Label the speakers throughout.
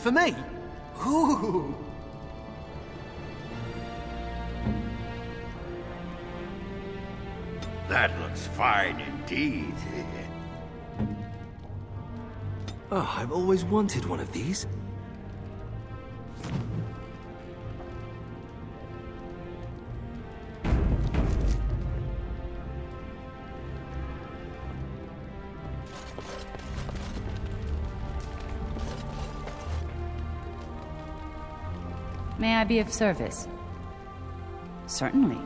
Speaker 1: For me? Ooh.
Speaker 2: That looks fine indeed.
Speaker 3: Oh, I've always wanted one of these.
Speaker 4: May I be of service? Certainly.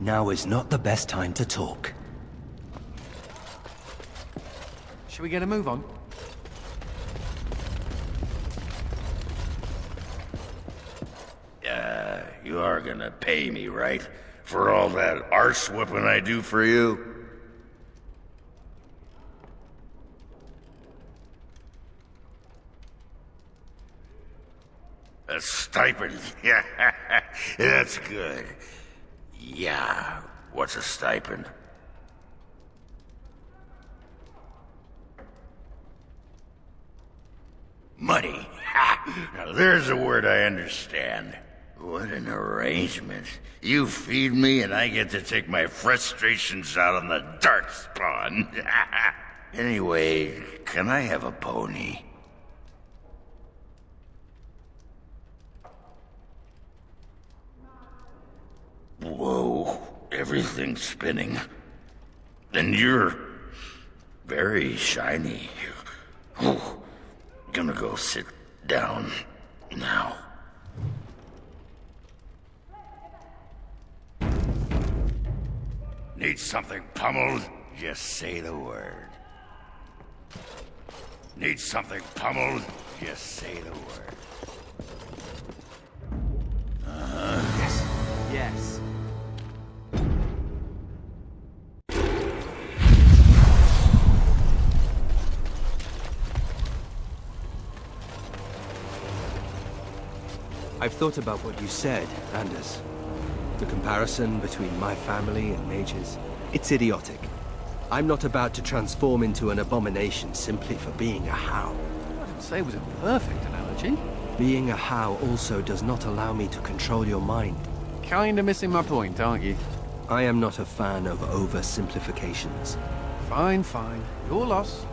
Speaker 3: Now is not the best time to talk.
Speaker 1: Should we get a move on?
Speaker 2: You are gonna pay me, right? For all that arse whipping I do for you? A stipend. Yeah, that's good. Yeah, what's a stipend? Money. Ha! Now there's a word I understand. What an arrangement. You feed me and I get to take my frustrations out on the dark spawn. Anyway, can I have a pony? Whoa, everything's spinning. Then you're very shiny. Oh, gonna go sit down now. Need something pummeled? Just say the word. Need something pummeled? Just say the word.
Speaker 1: Yes. Yes.
Speaker 3: I've thought about what you said, Anders. The comparison between my family and mages, it's idiotic. I'm not about to transform into an abomination simply for being a How.
Speaker 1: I didn't say it was a perfect analogy.
Speaker 3: Being a How also does not allow me to control your mind.
Speaker 1: Kinda missing my point, aren't you?
Speaker 3: I am not a fan of oversimplifications.
Speaker 1: Fine, fine. Your loss.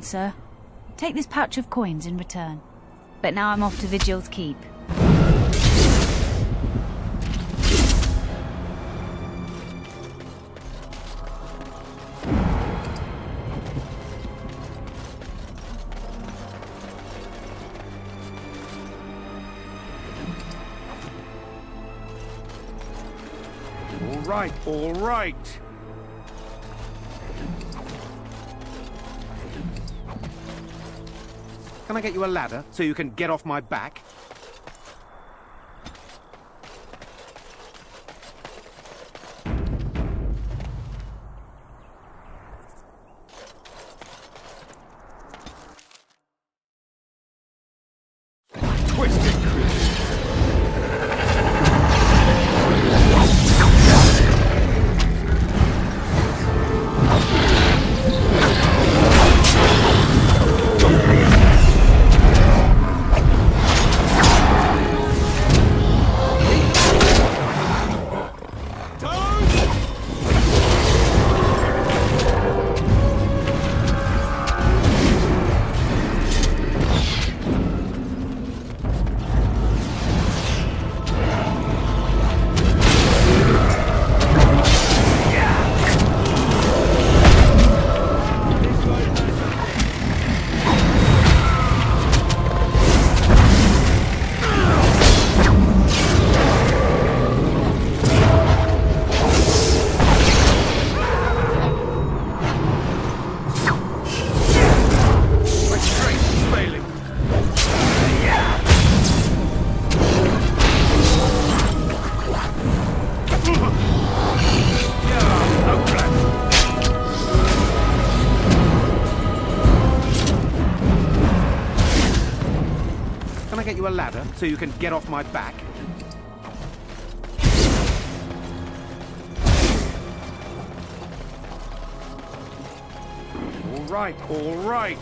Speaker 4: sir. Take this pouch of coins in return. But now I'm off to Vigil's keep.
Speaker 1: All right. Can I get you a ladder so you can get off my back? Twisted creature. A ladder so you can get off my back. All right.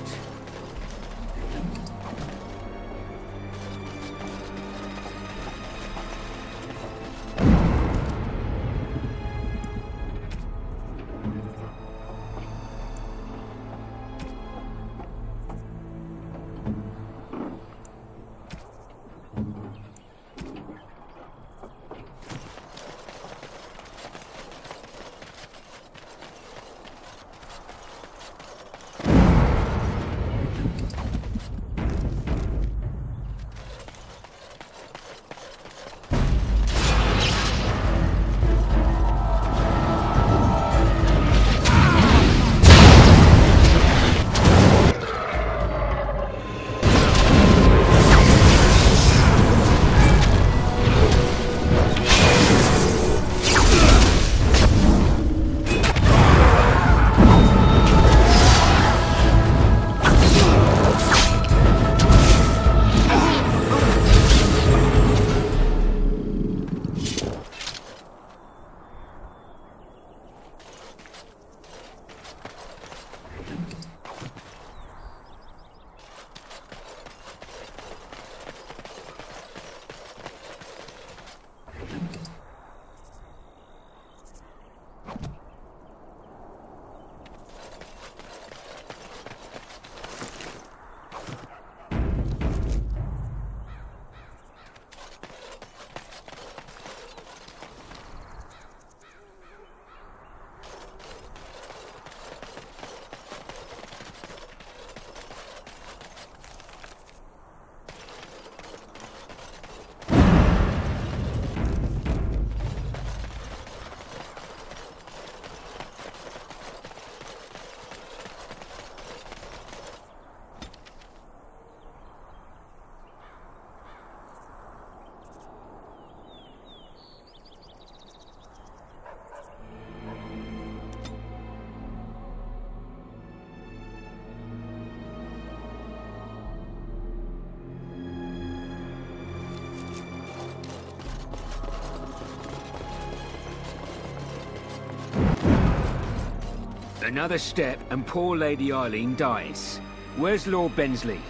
Speaker 5: Another step and poor Lady Eileen dies. Where's Lord Bensley?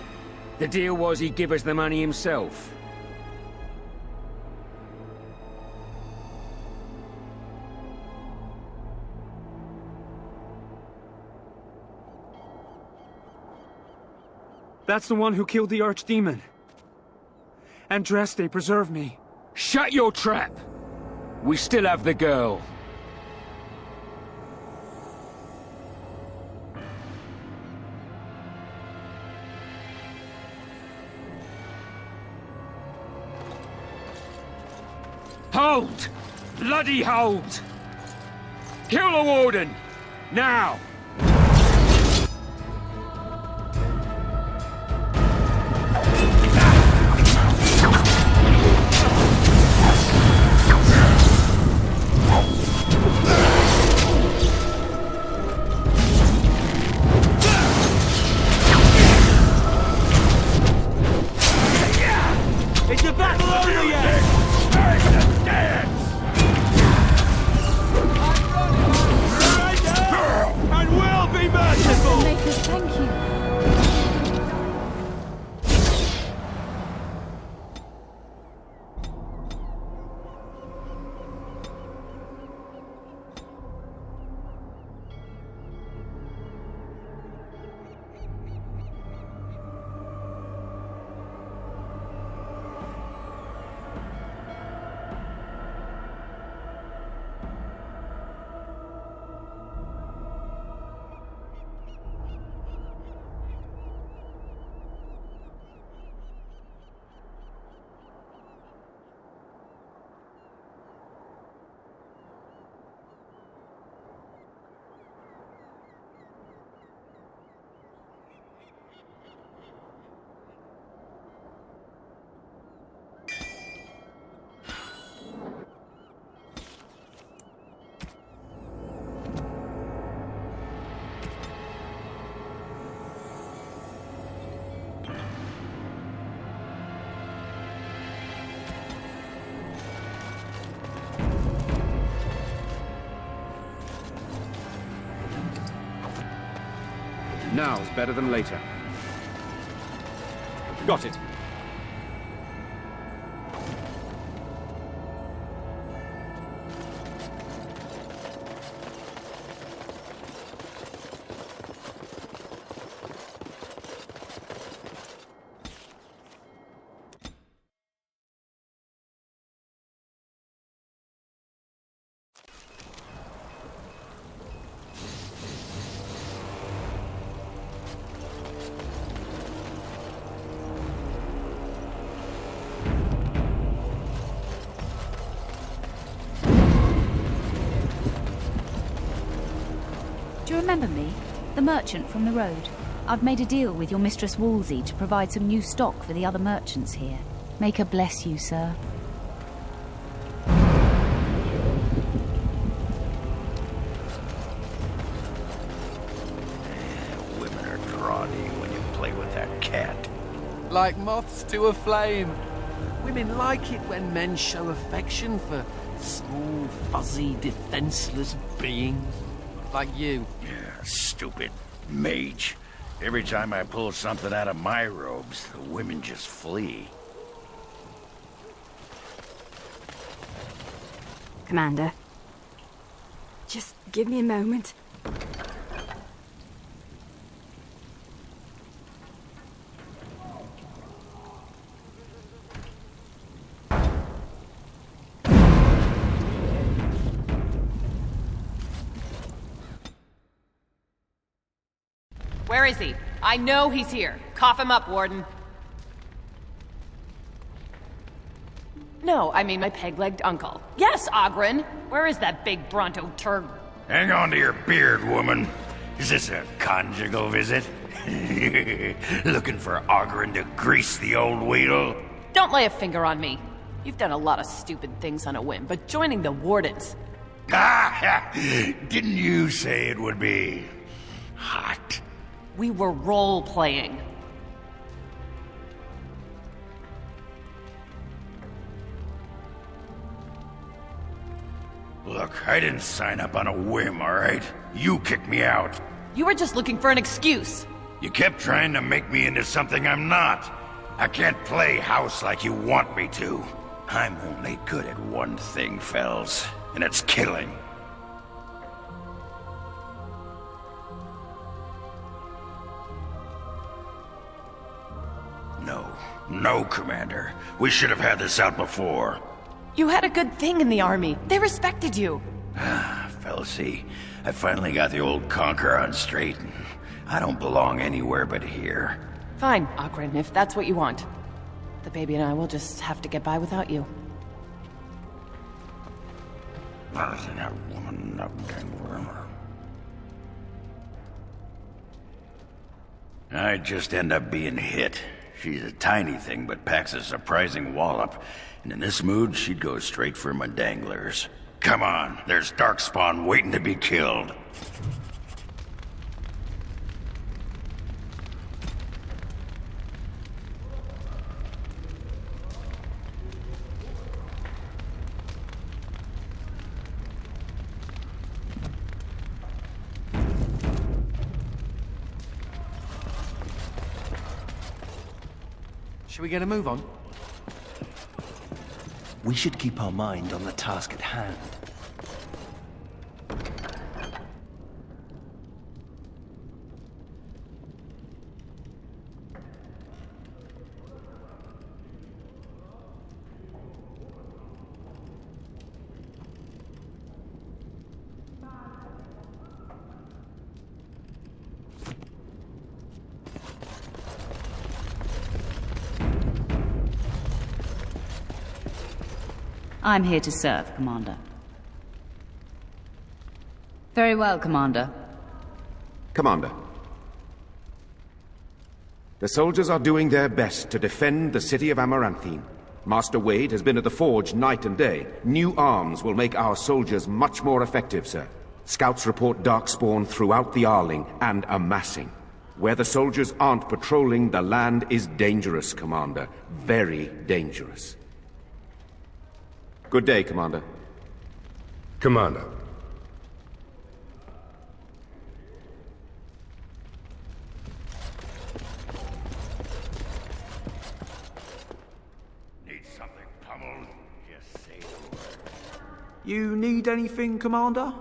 Speaker 5: The deal was he'd give us the money himself.
Speaker 1: That's the one who killed the archdemon. Andraste, preserve me.
Speaker 5: Shut your trap! We still have the girl. Hold! Bloody hold! Kill the warden! Now!
Speaker 3: It's a battle over yet! And will be merciful!
Speaker 4: Makers, thank you.
Speaker 1: Now's better than later. Got it.
Speaker 4: Do you remember me? The merchant from the road. I've made a deal with your Mistress Wolsey to provide some new stock for the other merchants here. Make her bless you, sir.
Speaker 2: Women are drawn to you when you play with that cat.
Speaker 6: Like moths to a flame. Women like it when men show affection for small, fuzzy, defenseless beings. Like you.
Speaker 2: Yeah, stupid mage. Every time I pull something out of my robes, the women just flee.
Speaker 7: Commander. Just give me a moment.
Speaker 8: Where is he? I know he's here. Cough him up, Warden. No, I mean my peg-legged uncle. Yes, Ogren! Where is that big Bronto turd?
Speaker 2: Hang on to your beard, woman. Is this a conjugal visit? Looking for Ogren to grease the old wheel?
Speaker 8: Don't lay a finger on me. You've done a lot of stupid things on a whim, but joining the Wardens...
Speaker 2: Ah, didn't you say it would be hot?
Speaker 8: We were role-playing.
Speaker 2: Look, I didn't sign up on a whim, all right? You kicked me out.
Speaker 8: You were just looking for an excuse.
Speaker 2: You kept trying to make me into something I'm not. I can't play house like you want me to. I'm only good at one thing, Fells, and it's killing. No, Commander. We should have had this out before.
Speaker 8: You had a good thing in the army. They respected you.
Speaker 2: Felsie, I finally got the old conquer on straight. I don't belong anywhere but here.
Speaker 8: Fine, Ogren, if that's what you want. The baby and I will just have to get by without you.
Speaker 2: I'd just end up being hit. She's a tiny thing, but packs a surprising wallop. And in this mood, she'd go straight for my danglers. Come on, there's Darkspawn waiting to be killed.
Speaker 6: Should we get a move on?
Speaker 3: We should keep our mind on the task at hand.
Speaker 4: I'm here to serve, Commander. Very well, Commander.
Speaker 1: Commander. The soldiers are doing their best to defend the city of Amaranthine. Master Wade has been at the forge night and day. New arms will make our soldiers much more effective, sir. Scouts report darkspawn throughout the Arling and amassing. Where the soldiers aren't patrolling, the land is dangerous, Commander. Very dangerous. Good day, Commander.
Speaker 9: Commander.
Speaker 2: Need something pummeled? Just say the word.
Speaker 1: You need anything, Commander?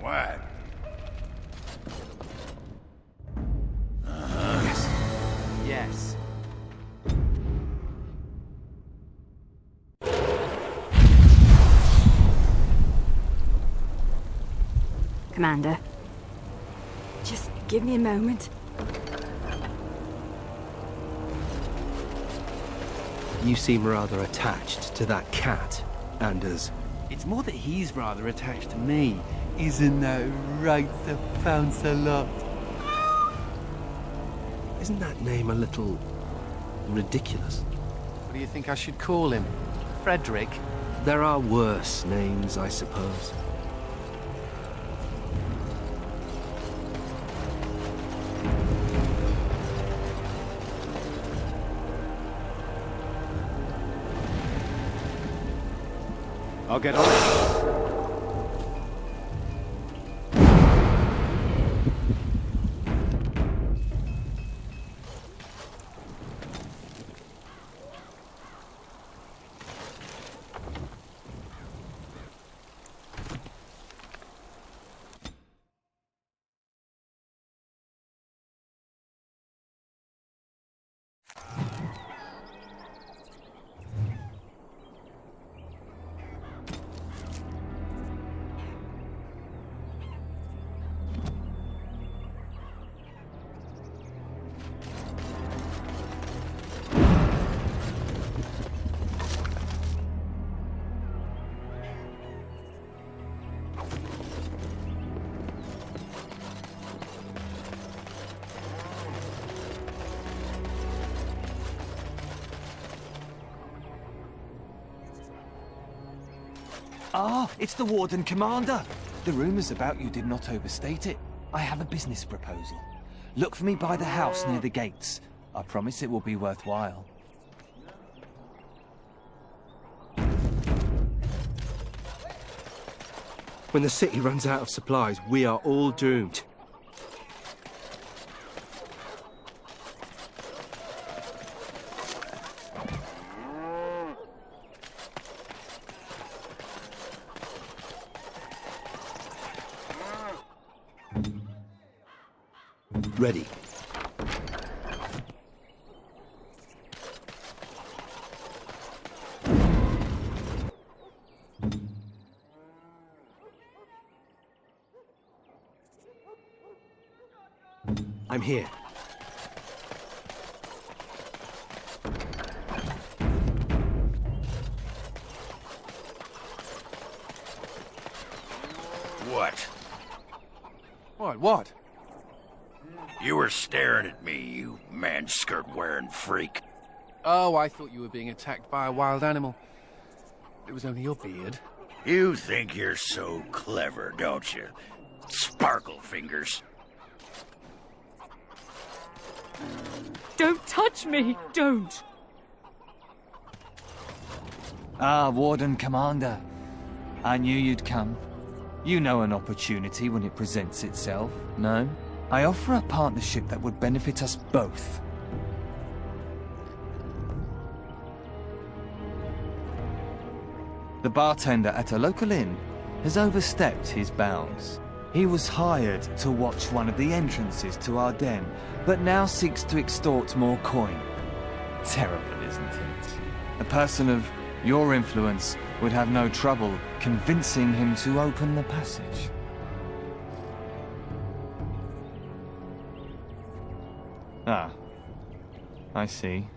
Speaker 2: What?
Speaker 6: Yes.
Speaker 7: Commander. Just give me a moment.
Speaker 3: You seem rather attached to that cat, Anders.
Speaker 6: It's more that he's rather attached to me. Isn't that right, Sir Pounce-a-lot?
Speaker 3: Isn't that name a little ridiculous?
Speaker 6: What do you think I should call him? Frederick?
Speaker 3: There are worse names, I suppose.
Speaker 1: I'll get on it.
Speaker 10: Ah, it's the Warden Commander. The rumors about you did not overstate it. I have a business proposal. Look for me by the house near the gates. I promise it will be worthwhile.
Speaker 3: When the city runs out of supplies, we are all doomed. Ready. I'm here.
Speaker 2: What?
Speaker 6: What?
Speaker 2: You were staring at me, you man-skirt-wearing freak.
Speaker 6: Oh, I thought you were being attacked by a wild animal. It was only your beard.
Speaker 2: You think you're so clever, don't you? Sparkle fingers.
Speaker 8: Don't touch me! Don't!
Speaker 10: Ah, Warden Commander. I knew you'd come. You know an opportunity when it presents itself, no? I offer a partnership that would benefit us both. The bartender at a local inn has overstepped his bounds. He was hired to watch one of the entrances to our den, but now seeks to extort more coin. Terrible, isn't it? A person of your influence would have no trouble convincing him to open the passage. Ah, I see.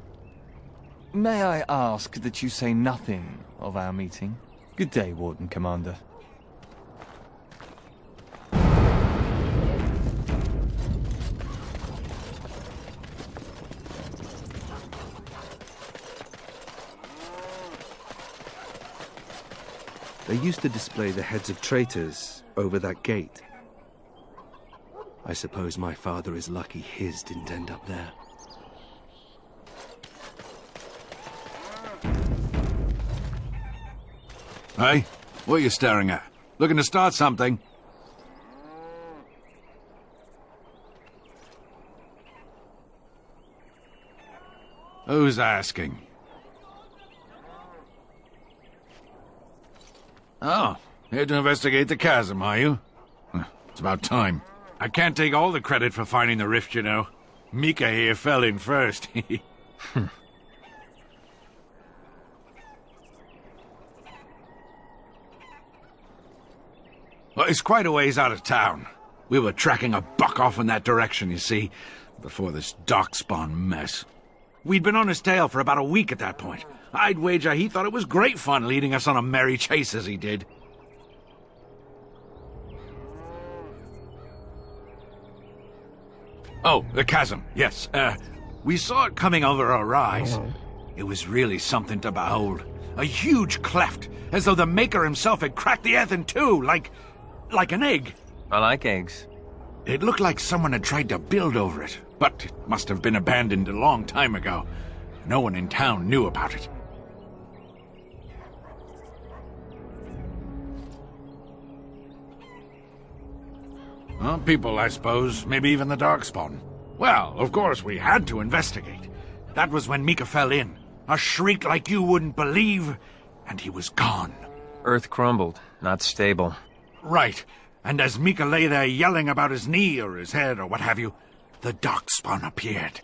Speaker 10: May I ask that you say nothing of our meeting? Good day, Warden Commander.
Speaker 3: They used to display the heads of traitors over that gate. I suppose my father is lucky his didn't end up there.
Speaker 11: Hey, what are you staring at? Looking to start something? Who's asking? Oh, here to investigate the chasm, are you? It's about time. I can't take all the credit for finding the rift, you know. Mika here fell in first. Well, it's quite a ways out of town. We were tracking a buck off in that direction, you see, before this darkspawn mess. We'd been on his tail for about a week at that point. I'd wager he thought it was great fun leading us on a merry chase as he did. Oh, the chasm, yes. We saw it coming over a rise. It was really something to behold. A huge cleft, as though the Maker himself had cracked the earth in two, like an egg.
Speaker 12: I like eggs.
Speaker 11: It looked like someone had tried to build over it, but it must have been abandoned a long time ago. No one in town knew about it. Well, people, I suppose. Maybe even the Darkspawn. Well, of course, we had to investigate. That was when Mika fell in. A shriek like you wouldn't believe, and he was gone.
Speaker 12: Earth crumbled, not stable.
Speaker 11: Right. And as Mika lay there yelling about his knee or his head or what have you, the Darkspawn appeared.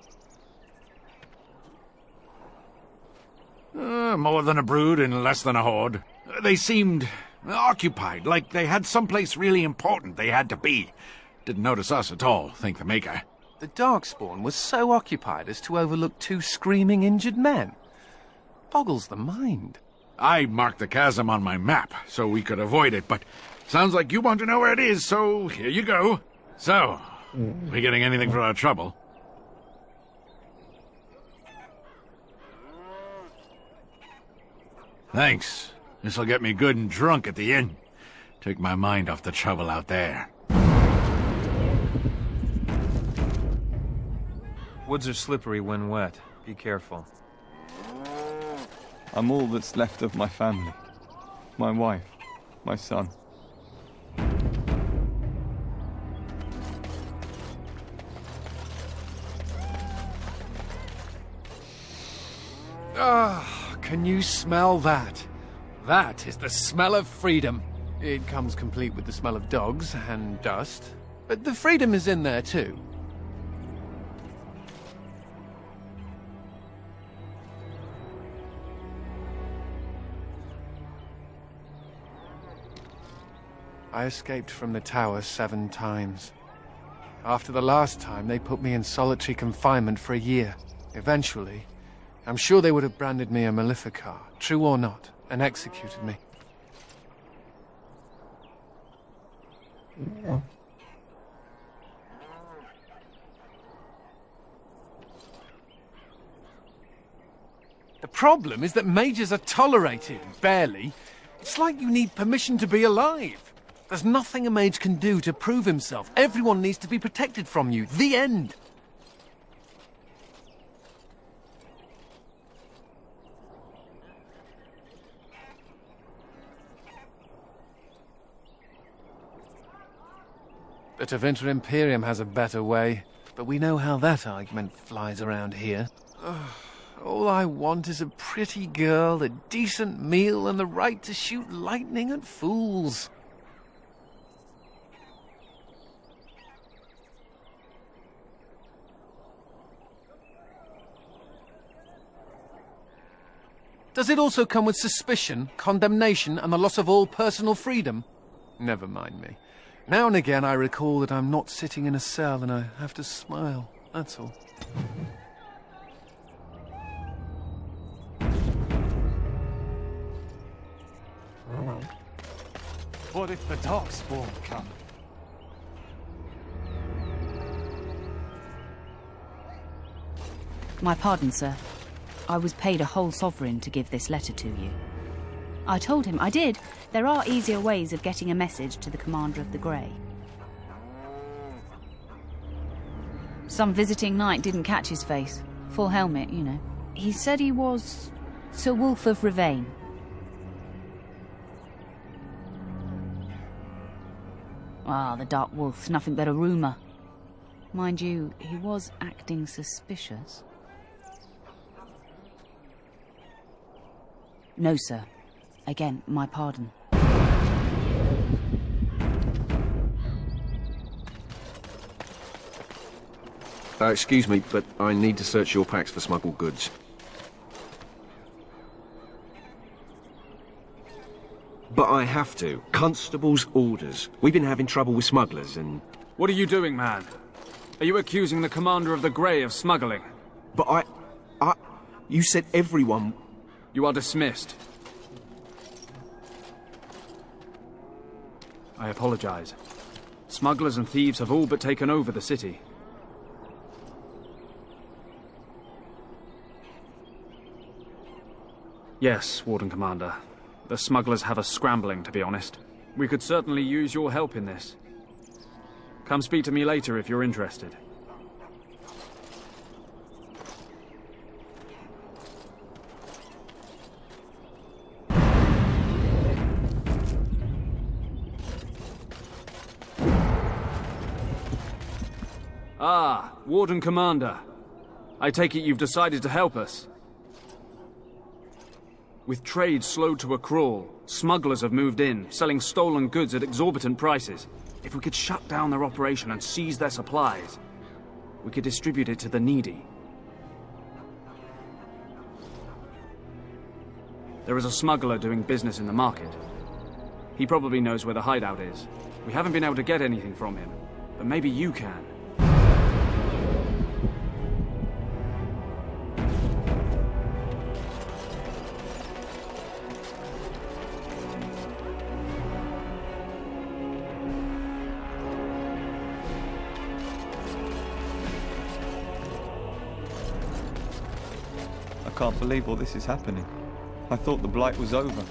Speaker 11: More than a brood and less than a horde. They seemed occupied, like they had someplace really important they had to be. Didn't notice us at all, thank the Maker.
Speaker 6: The Darkspawn was so occupied as to overlook two screaming injured men. Boggles the mind.
Speaker 11: I marked the chasm on my map so we could avoid it, but sounds like you want to know where it is, so here you go. So, we getting anything for our trouble? Thanks. This'll get me good and drunk at the inn. Take my mind off the trouble out there.
Speaker 12: Woods are slippery when wet. Be careful.
Speaker 10: I'm all that's left of my family. My wife, my son.
Speaker 6: Ah, can you smell that? That is the smell of freedom. It comes complete with the smell of dogs and dust. But the freedom is in there too. I escaped from the tower 7 times. After the last time, they put me in solitary confinement for a year. Eventually, I'm sure they would have branded me a Maleficar, true or not, and executed me. The problem is that mages are tolerated, barely. It's like you need permission to be alive. There's nothing a mage can do to prove himself. Everyone needs to be protected from you. The end. The Tevinter Imperium has a better way, but we know how that argument flies around here. All I want is a pretty girl, a decent meal, and the right to shoot lightning at fools. Does it also come with suspicion, condemnation, and the loss of all personal freedom? Never mind me. Now and again I recall that I'm not sitting in a cell and I have to smile, that's all.
Speaker 10: What if the Darkspawn come?
Speaker 4: My pardon, sir. I was paid a whole sovereign to give this letter to you. I told him I did. There are easier ways of getting a message to the Commander of the Grey. Some visiting knight didn't catch his face. Full helmet, you know. He said he was Sir Wolf of Ravain. Ah, the Dark Wolf's nothing but a rumour. Mind you, he was acting suspicious. No, sir. Again, my pardon.
Speaker 3: Excuse me, but I need to search your packs for smuggled goods. But I have to. Constable's orders. We've been having trouble with smugglers and...
Speaker 13: What are you doing, man? Are you accusing the Commander of the Grey of smuggling?
Speaker 3: But you said everyone...
Speaker 13: You are dismissed. I apologize. Smugglers and thieves have all but taken over the city. Yes, Warden Commander. The smugglers have us scrambling, to be honest. We could certainly use your help in this. Come speak to me later if you're interested. Ah, Warden Commander. I take it you've decided to help us. With trade slowed to a crawl, smugglers have moved in, selling stolen goods at exorbitant prices. If we could shut down their operation and seize their supplies, we could distribute it to the needy. There is a smuggler doing business in the market. He probably knows where the hideout is. We haven't been able to get anything from him, but maybe you can.
Speaker 10: I can't believe all this is happening. I thought the Blight was over.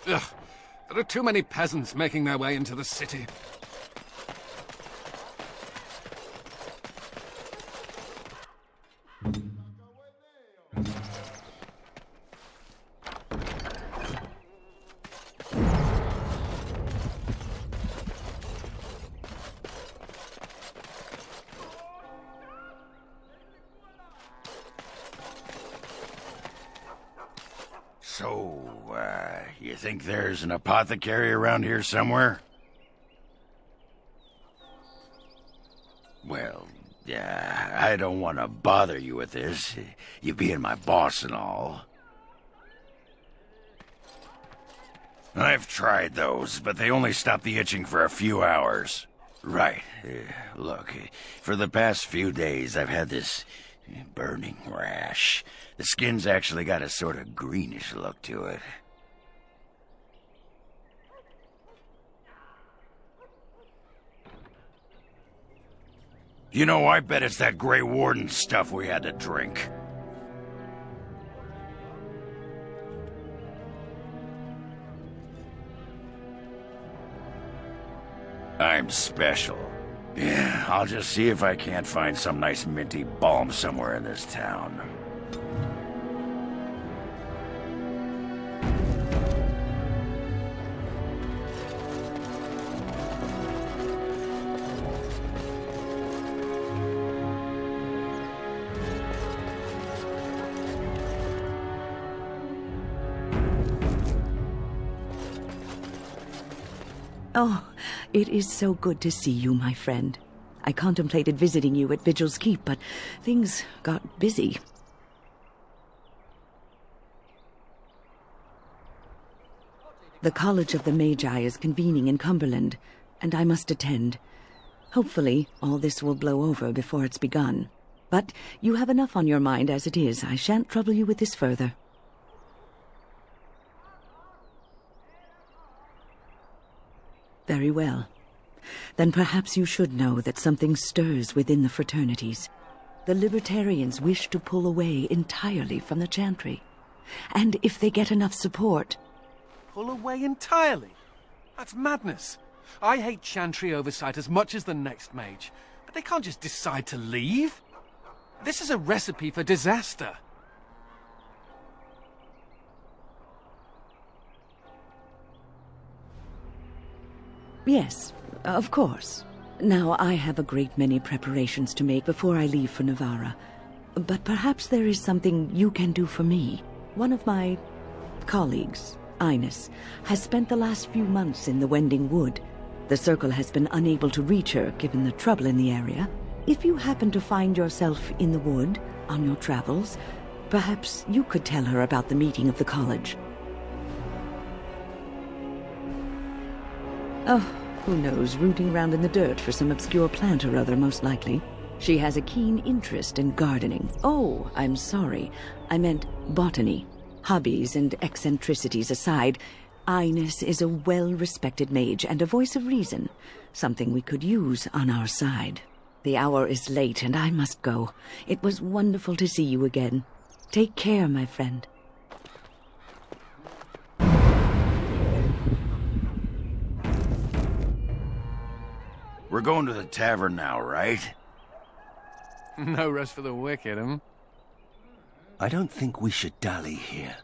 Speaker 6: Ugh, there are too many peasants making their way into the city.
Speaker 2: You think there's an apothecary around here somewhere? Well, I don't want to bother you with this, you being my boss and all. I've tried those, but they only stop the itching for a few hours. Right. Look, for the past few days I've had this burning rash. The skin's actually got a sort of greenish look to it. You know, I bet it's that Grey Warden stuff we had to drink. I'm special. Yeah, I'll just see if I can't find some nice minty balm somewhere in this town.
Speaker 14: Oh, it is so good to see you, my friend. I contemplated visiting you at Vigil's Keep, but things got busy. The College of the Magi is convening in Cumberland, and I must attend. Hopefully, all this will blow over before it's begun. But you have enough on your mind as it is. I shan't trouble you with this further. Very well. Then perhaps you should know that something stirs within the fraternities. The Libertarians wish to pull away entirely from the Chantry. And if they get enough support...
Speaker 6: Pull away entirely? That's madness. I hate Chantry oversight as much as the next mage, but they can't just decide to leave. This is a recipe for disaster.
Speaker 14: Yes, of course. Now, I have a great many preparations to make before I leave for Navarra. But perhaps there is something you can do for me. One of my colleagues, Ines, has spent the last few months in the Wending Wood. The Circle has been unable to reach her, given the trouble in the area. If you happen to find yourself in the wood on your travels, perhaps you could tell her about the meeting of the college. Oh, who knows, rooting around in the dirt for some obscure plant or other, most likely. She has a keen interest in gardening. Oh, I'm sorry. I meant botany. Hobbies and eccentricities aside, Ines is a well-respected mage and a voice of reason, something we could use on our side. The hour is late and I must go. It was wonderful to see you again. Take care, my friend.
Speaker 2: We're going to the tavern now, right?
Speaker 6: No rest for the wicked, huh?
Speaker 3: I don't think we should dally here.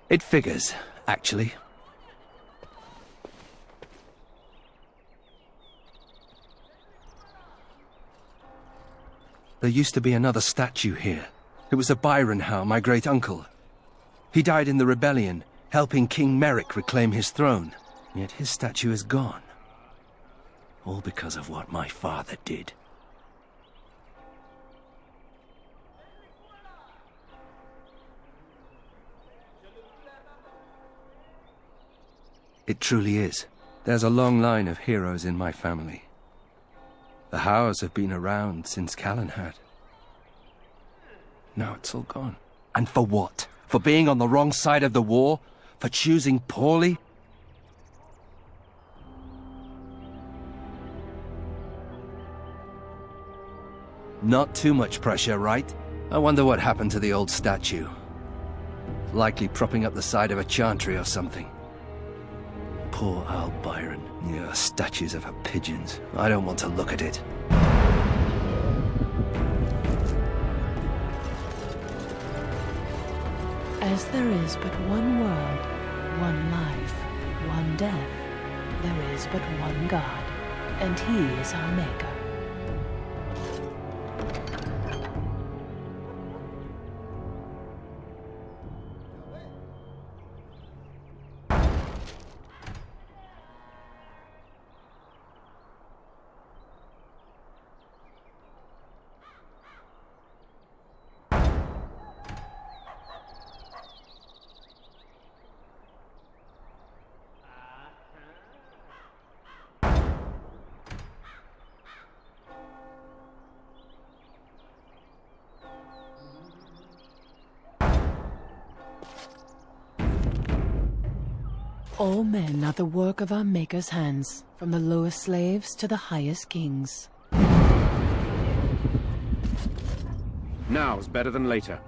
Speaker 3: It figures, actually. There used to be another statue here. It was a Byron Howe, my great-uncle. He died in the rebellion, helping King Merrick reclaim his throne. Yet his statue is gone. All because of what my father did. It truly is. There's a long line of heroes in my family. The Howes have been around since Callan had. Now it's all gone. And for what? For being on the wrong side of the war? For choosing poorly? Not too much pressure, right? I wonder what happened to the old statue. Likely propping up the side of a chantry or something. Poor Al Byron. Yeah, statues of her pigeons. I don't want to look at it.
Speaker 15: As there is but one world, one life, one death, there is but one God, and He is our Maker. All men are the work of our Maker's hands, from the lowest slaves to the highest kings.
Speaker 1: Now's better than later.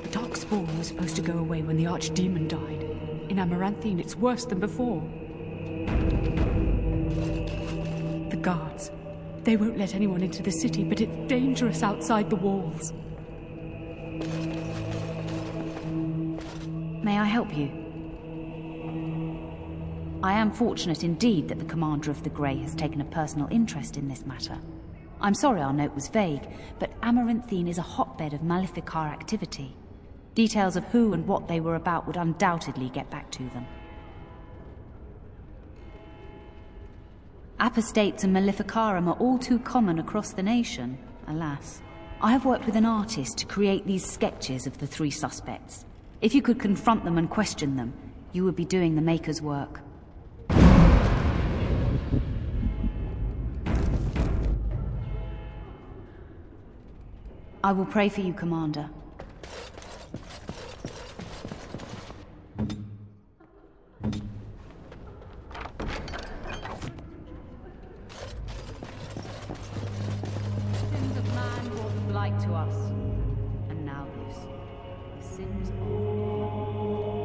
Speaker 16: Darkspawn was supposed to go away when the Archdemon died. In Amaranthine, it's worse than before. The guards. They won't let anyone into the city, but it's dangerous outside the walls.
Speaker 4: May I help you? I am fortunate indeed that the Commander of the Grey has taken a personal interest in this matter. I'm sorry our note was vague, but Amaranthine is a hotbed of Maleficar activity. Details of who and what they were about would undoubtedly get back to them. Apostates and Maleficarum are all too common across the nation, alas. I have worked with an artist to create these sketches of the three suspects. If you could confront them and question them, you would be doing the Maker's work. I will pray for you, Commander. Sins of man brought the blight to us. And now this. The sins of man.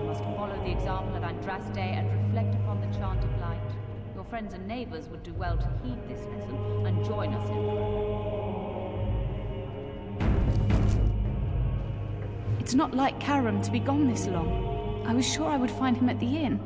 Speaker 4: You must follow the example of Andraste and reflect upon the chant of light. Your friends and neighbors would do well to heed this lesson and join us in prayer. It's not like Karam to be gone this long. I was sure I would find him at the inn.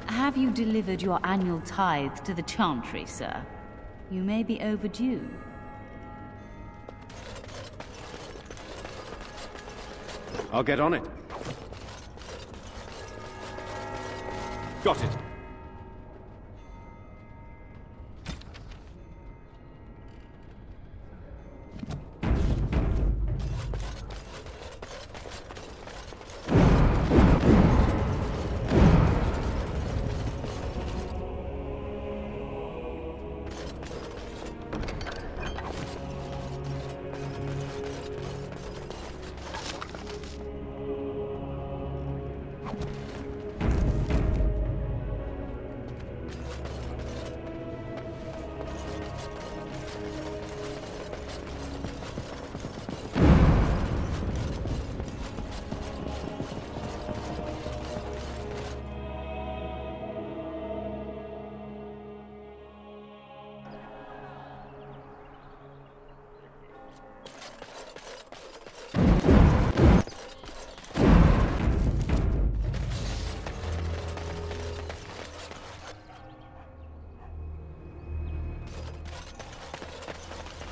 Speaker 4: Have you delivered your annual tithe to the Chantry, sir? You may be overdue.
Speaker 1: I'll get on it. Got it.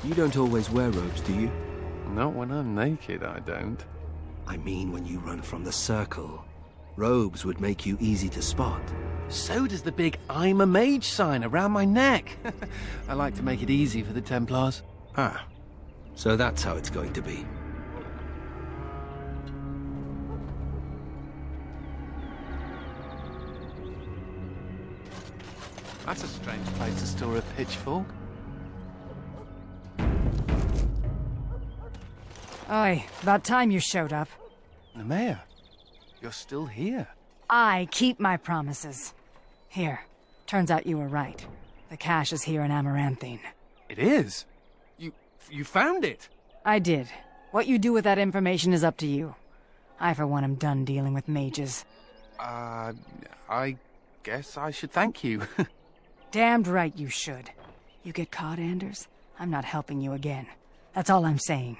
Speaker 3: You don't always wear robes, do you?
Speaker 6: Not when I'm naked, I don't.
Speaker 3: I mean when you run from the circle. Robes would make you easy to spot.
Speaker 6: So does the big I'm a mage sign around my neck. I like to make it easy for the Templars.
Speaker 3: Ah, so that's how it's going to be.
Speaker 6: That's a strange place to store a pitchfork.
Speaker 17: Oi, about time you showed up.
Speaker 6: The mayor, you're still here.
Speaker 17: I keep my promises. Here, turns out you were right. The cache is here in Amaranthine.
Speaker 6: It is? You found it?
Speaker 17: I did. What you do with that information is up to you. I, for one, am done dealing with mages.
Speaker 6: I guess I should thank you.
Speaker 17: Damned right you should. You get caught, Anders, I'm not helping you again. That's all I'm saying.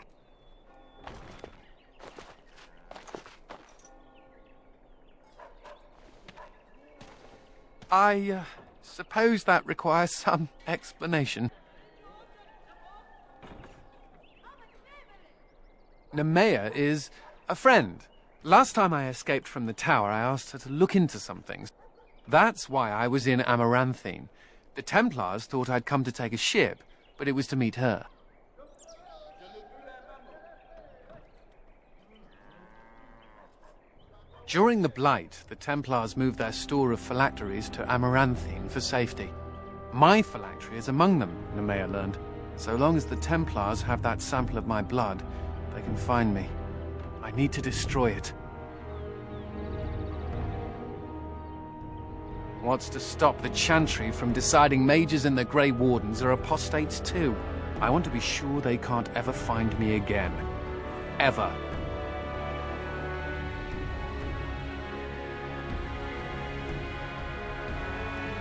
Speaker 6: I suppose that requires some explanation. Nemea is a friend. Last time I escaped from the tower, I asked her to look into some things. That's why I was in Amaranthine. The Templars thought I'd come to take a ship, but it was to meet her. During the Blight, the Templars moved their store of phylacteries to Amaranthine for safety. My phylactery is among them, Nemea learned. So long as the Templars have that sample of my blood, they can find me. I need to destroy it. What's to stop the Chantry from deciding mages and the Grey Wardens are apostates too? I want to be sure they can't ever find me again. Ever.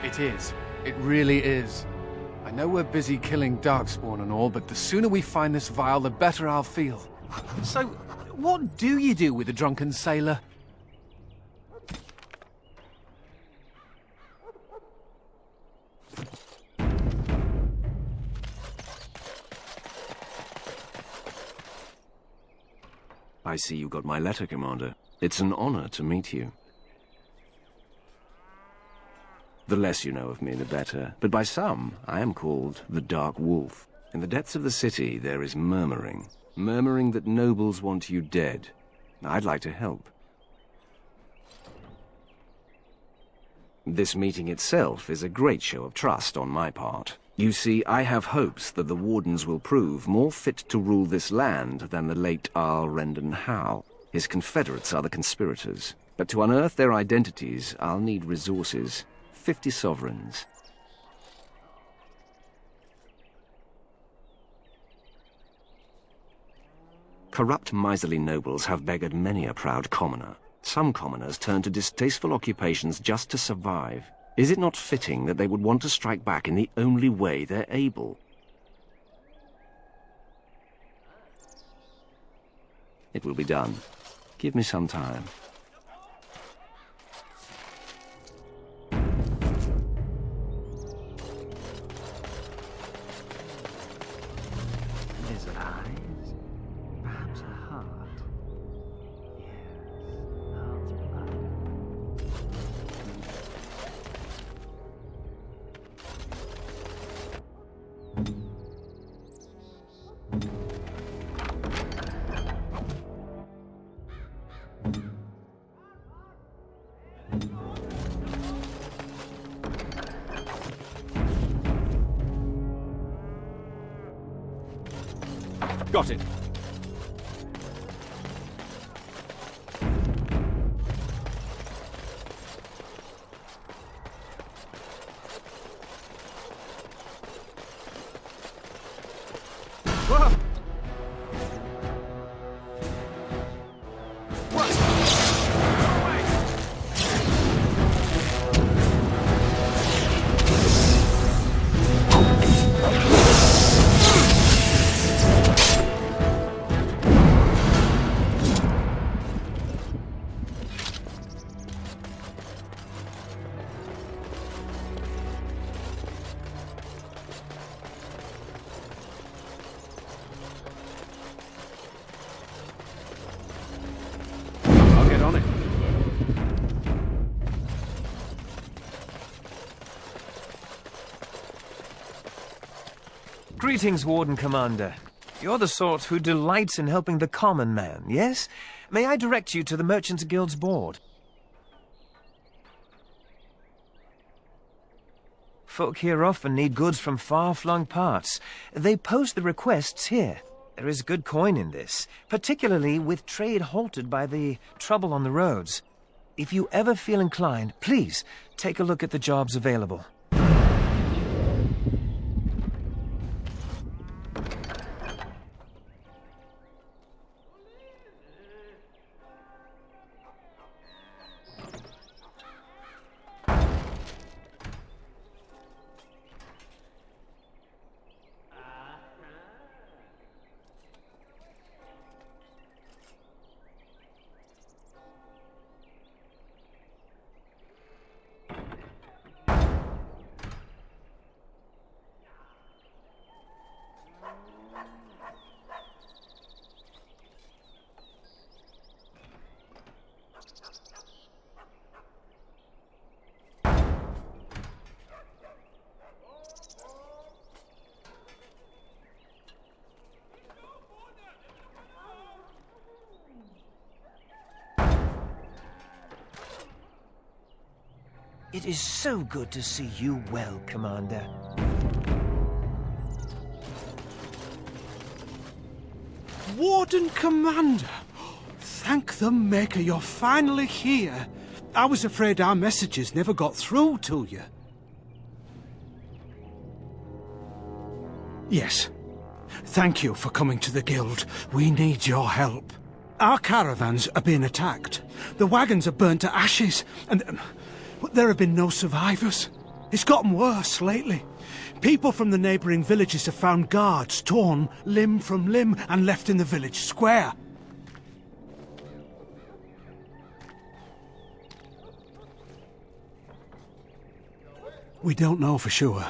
Speaker 6: It is. It really is. I know we're busy killing Darkspawn and all, but the sooner we find this vial, the better I'll feel. So, what do you do with a drunken sailor?
Speaker 18: I see you got my letter, Commander. It's an honor to meet you. The less you know of me, the better. But by some, I am called the Dark Wolf. In the depths of the city, there is murmuring. Murmuring that nobles want you dead. I'd like to help. This meeting itself is a great show of trust on my part. You see, I have hopes that the Wardens will prove more fit to rule this land than the late Arl Rendon Howe. His confederates are the conspirators. But to unearth their identities, I'll need resources. 50 sovereigns. Corrupt, miserly nobles have beggared many a proud commoner. Some commoners turn to distasteful occupations just to survive. Is it not fitting that they would want to strike back in the only way they're able? It will be done. Give me some time.
Speaker 19: Lizard eyes? Perhaps a heart? Yes, heart's
Speaker 6: Got it. Whoa!
Speaker 19: Greetings, Warden Commander. You're the sort who delights in helping the common man, yes? May I direct you to the Merchants Guild's board? Folk here often need goods from far-flung parts. They post the requests here. There is good coin in this, particularly with trade halted by the trouble on the roads. If you ever feel inclined, please take a look at the jobs available. It is so good to see you well, Commander.
Speaker 20: Warden Commander! Thank the Maker you're finally here. I was afraid our messages never got through to you. Yes. Thank you for coming to the Guild. We need your help. Our caravans are being attacked. The wagons are burnt to ashes, and there have been no survivors. It's gotten worse lately. People from the neighbouring villages have found guards torn limb from limb and left in the village square. We don't know for sure.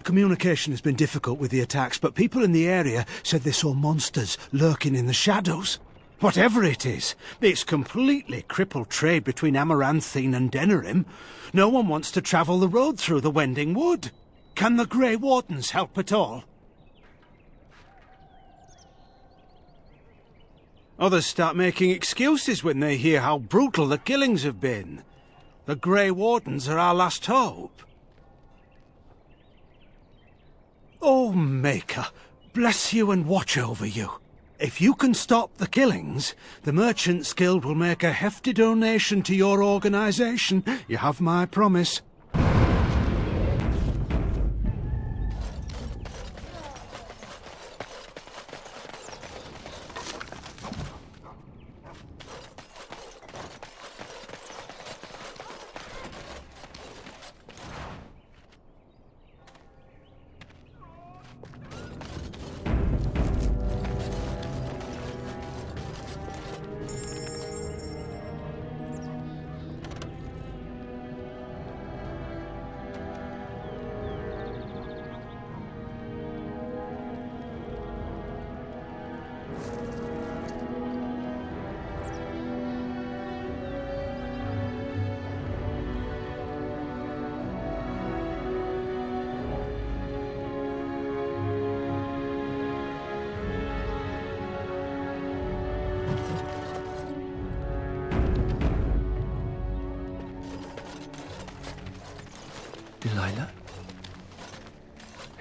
Speaker 20: Communication has been difficult with the attacks, but people in the area said they saw monsters lurking in the shadows. Whatever it is, it's completely crippled trade between Amaranthine and Denerim. No one wants to travel the road through the Wending Wood. Can the Grey Wardens help at all? Others start making excuses when they hear how brutal the killings have been. The Grey Wardens are our last hope. Oh, Maker, bless you and watch over you. If you can stop the killings, the Merchants Guild will make a hefty donation to your organisation. You have my promise.
Speaker 3: Delilah?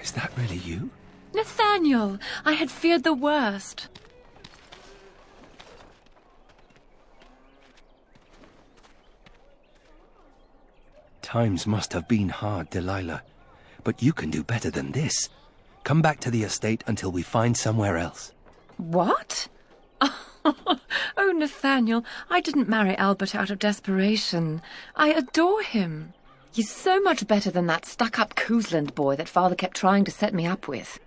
Speaker 3: Is that really you?
Speaker 8: Nathaniel! I had feared the worst.
Speaker 3: Times must have been hard, Delilah. But you can do better than this. Come back to the estate until we find somewhere else.
Speaker 8: What? Oh, Nathaniel, I didn't marry Albert out of desperation. I adore him. He's so much better than that stuck-up Cousland boy that Father kept trying to set me up with.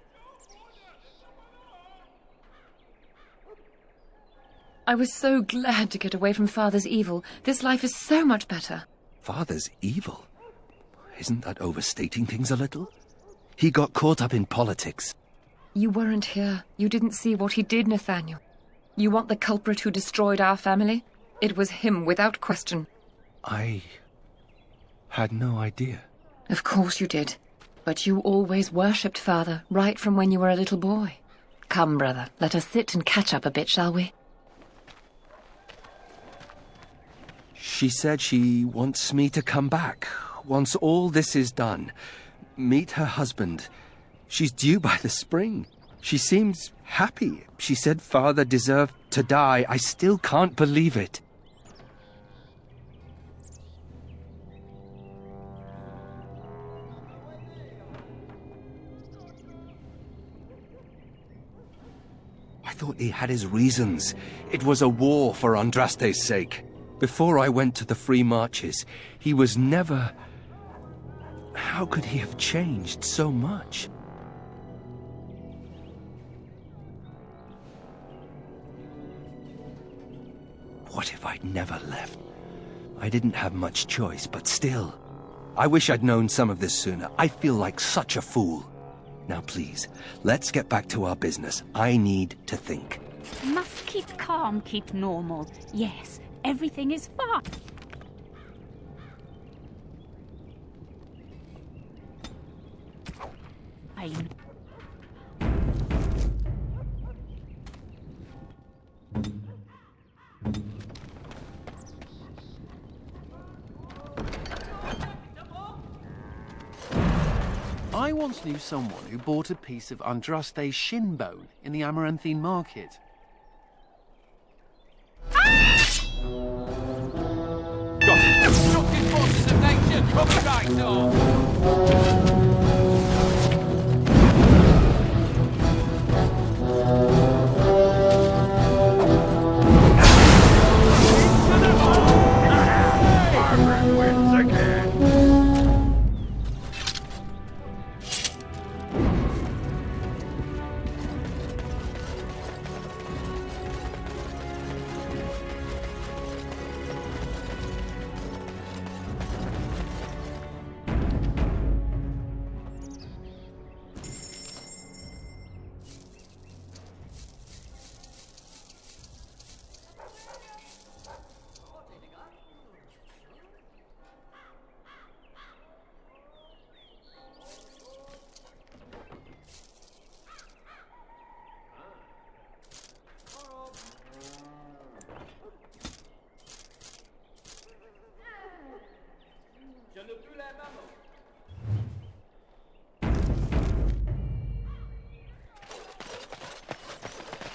Speaker 8: I was so glad to get away from Father's evil. This life is so much better.
Speaker 3: Father's evil? Isn't that overstating things a little? He got caught up in politics.
Speaker 8: You weren't here. You didn't see what he did, Nathaniel. You want the culprit who destroyed our family? It was him, without question.
Speaker 3: I had no idea.
Speaker 8: Of course you did. But you always worshipped Father, right from when you were a little boy. Come, brother, let us sit and catch up a bit, shall we?
Speaker 3: She said she wants me to come back, once all this is done. Meet her husband. She's due by the spring. She seems happy. She said Father deserved to die. I still can't believe it. I thought he had his reasons. It was a war for Andraste's sake. Before I went to the Free Marches, he was never... How could he have changed so much? What if I'd never left? I didn't have much choice, but still. I wish I'd known some of this sooner. I feel like such a fool. Now please, let's get back to our business. I need to think.
Speaker 16: Must keep calm, keep normal. Yes, everything is fine.
Speaker 6: I once knew someone who bought a piece of Andraste's shin bone in the Amaranthine market.
Speaker 19: Destructive forces of nature, coming right on!
Speaker 2: Margaret wins again.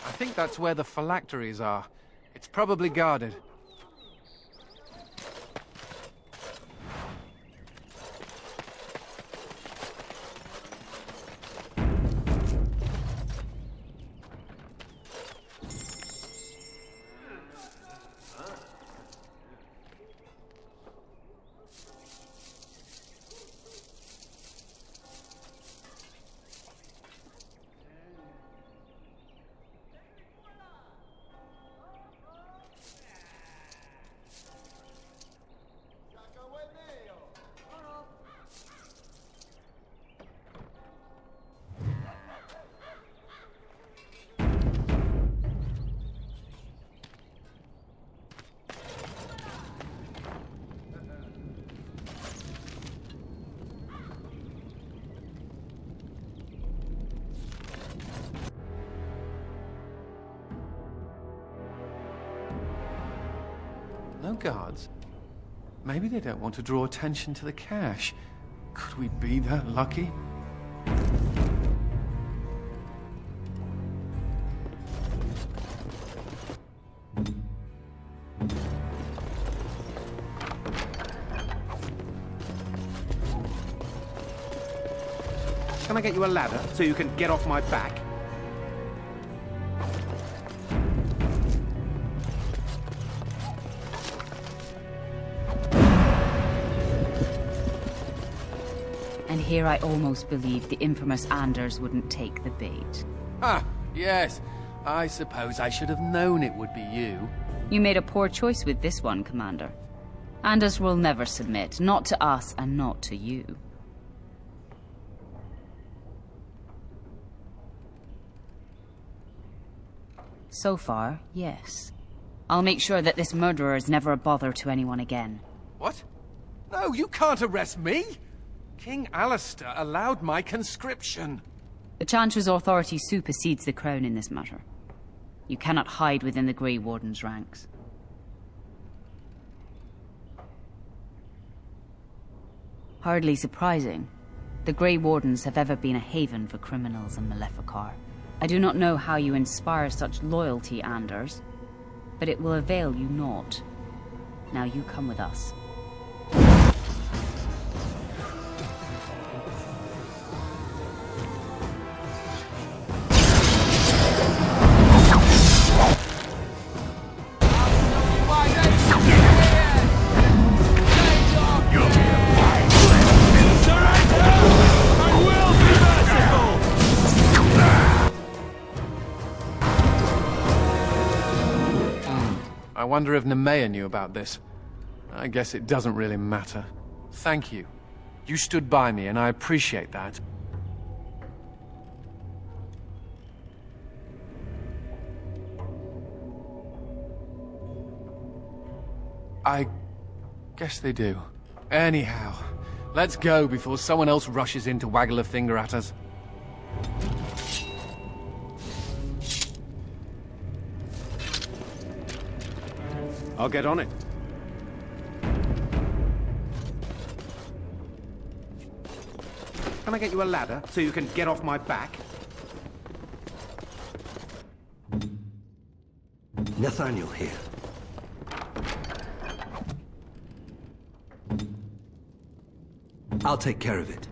Speaker 6: I think that's where the phylacteries are. It's probably guarded. No guards? Maybe they don't want to draw attention to the cache. Could we be that lucky? Can I get you a ladder so you can get off my back?
Speaker 4: And here I almost believed the infamous Anders wouldn't take the bait.
Speaker 6: Ah, yes. I suppose I should have known it would be you.
Speaker 4: You made a poor choice with this one, Commander. Anders will never submit, not to us and not to you. So far, yes. I'll make sure that this murderer is never a bother to anyone again.
Speaker 6: What? No, you can't arrest me! King Alistair allowed my conscription.
Speaker 4: The Chantry's authority supersedes the Crown in this matter. You cannot hide within the Grey Warden's ranks. Hardly surprising. The Grey Wardens have ever been a haven for criminals and Maleficar. I do not know how you inspire such loyalty, Anders, but it will avail you naught. Now you come with us.
Speaker 6: I wonder if Nemea knew about this. I guess it doesn't really matter. Thank you. You stood by me, and I appreciate that. I guess they do. Anyhow, let's go before someone else rushes in to waggle a finger at us.
Speaker 1: I'll get on it. Can I get you a ladder so you can get off my back?
Speaker 3: Nathaniel here. I'll take care of it.